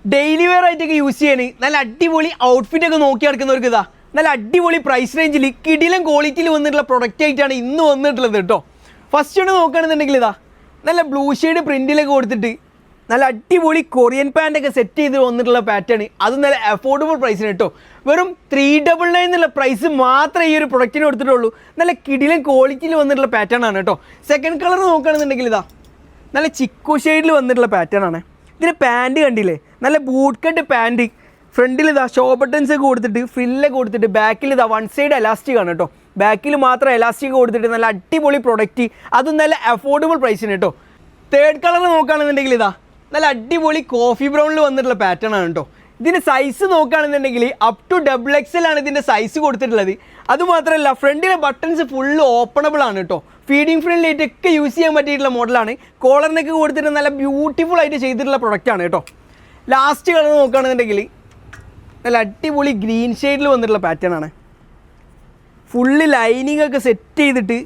Daily wear ആയിട്ടൊക്കെ use ചെയ്യാൻ നല്ല അടിപൊളി ഔട്ട്ഫിറ്റ് ഒക്കെ നോക്കി നടക്കുന്നവർക്ക് ഇതാ നല്ല അടിപൊളി പ്രൈസ് റേഞ്ചിൽ കിടിലൻ ക്വാളിറ്റിയിൽ വന്നിട്ടുള്ള പ്രൊഡക്റ്റ് ആയിട്ടാണ് ഇന്ന് വന്നിട്ടുള്ളത് കേട്ടോ. ഫസ്റ്റ് ഒന്ന് നോക്കുകയാണെന്നുണ്ടെങ്കിൽ ഇതാ നല്ല ബ്ലൂ ഷെയ്ഡ് പ്രിന്റിലൊക്കെ കൊടുത്തിട്ട് നല്ല അടിപൊളി കൊറിയൻ പാൻ്റൊക്കെ സെറ്റ് ചെയ്ത് വന്നിട്ടുള്ള പാറ്റേൺ, അത് നല്ല അഫോർഡബിൾ പ്രൈസിന് കേട്ടോ. വെറും 399 എന്നുള്ള പ്രൈസ് മാത്രമേ ഈ ഒരു പ്രൊഡക്റ്റിന് കൊടുത്തിട്ടുള്ളൂ. നല്ല കിടിലൻ ക്വാളിറ്റിയിൽ വന്നിട്ടുള്ള പാറ്റേൺ ആണ് കേട്ടോ. സെക്കൻഡ് കളർ നോക്കുകയാണെന്നുണ്ടെങ്കിൽ ഇതാ നല്ല ചിക്കു ഷെയ്ഡിൽ വന്നിട്ടുള്ള പാറ്റേൺ ആണ്. ഇതിന് പാൻറ്റ് കണ്ടില്ലേ, നല്ല ബൂട്ട് കട്ട് പാൻറ്റ്, ഫ്രണ്ടിൽ ഇതാ ഷോ ബട്ടൺസ് ഒക്കെ കൊടുത്തിട്ട് ഫ്രില്ലൊക്കെ കൊടുത്തിട്ട് ബാക്കിൽ ഇതാ വൺ സൈഡ് എലാസ്റ്റിക് ആണ് കേട്ടോ. ബാക്കിൽ മാത്രം എലാസ്റ്റിക് കൊടുത്തിട്ട് നല്ല അടിപൊളി പ്രൊഡക്റ്റ്, അതും നല്ല അഫോർഡബിൾ പ്രൈസിന് കേട്ടോ. തേർഡ് കളർ നോക്കുകയാണെന്നുണ്ടെങ്കിൽ ഇതാ നല്ല അടിപൊളി കോഫി ബ്രൗണിൽ വന്നിട്ടുള്ള പാറ്റേൺ ആണ് കേട്ടോ. ഇതിൻ്റെ സൈസ് നോക്കുകയാണെന്നുണ്ടെങ്കിൽ അപ് ടു XXL ആണ് ഇതിൻ്റെ സൈസ് കൊടുത്തിട്ടുള്ളത്. അതുമാത്രമല്ല ഫ്രണ്ടിലെ ബട്ടൺസ് ഫുള്ള് ഓപ്പണബിൾ ആണ് കേട്ടോ. ഫീഡിങ് ഫ്രണ്ട്ലിയായിട്ടൊക്കെ യൂസ് ചെയ്യാൻ പറ്റിയിട്ടുള്ള മോഡലാണ്. കോളറിനൊക്കെ കൊടുത്തിട്ട് നല്ല ബ്യൂട്ടിഫുൾ ആയിട്ട് ചെയ്തിട്ടുള്ള പ്രൊഡക്റ്റാണ് കേട്ടോ. ലാസ്റ്റ് കളർ നോക്കുകയാണെന്നുണ്ടെങ്കിൽ നല്ല അടിപൊളി ഗ്രീൻ ഷെയ്ഡിൽ വന്നിട്ടുള്ള പാറ്റേൺ ആണ്. ഫുള്ള് ലൈനിങ് ഒക്കെ സെറ്റ് ചെയ്തിട്ട്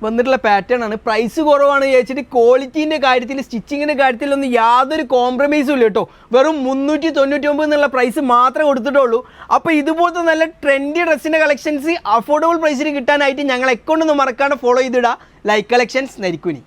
വന്നിട്ടുള്ള പാറ്റേൺ ആണ്. പ്രൈസ് കുറവാണ് ചോദിച്ചിട്ട് ക്വാളിറ്റീൻ്റെ കാര്യത്തിൽ സ്റ്റിച്ചിങ്ങിൻ്റെ കാര്യത്തിലൊന്നും യാതൊരു കോംപ്രമൈസും ഇല്ല കേട്ടോ. വെറും 399 എന്നുള്ള പ്രൈസ് മാത്രമേ കൊടുത്തിട്ടുള്ളൂ. അപ്പോൾ ഇതുപോലത്തെ നല്ല ട്രെൻഡി ഡ്രസ്സിൻ്റെ കളക്ഷൻസ് അഫോർഡബിൾ പ്രൈസിന് കിട്ടാനായിട്ട് ഞങ്ങൾ അക്കൗണ്ട് ഒന്ന് മറക്കാണ്ട് ഫോളോ ചെയ്തിടുക. Like collections Narikkuni.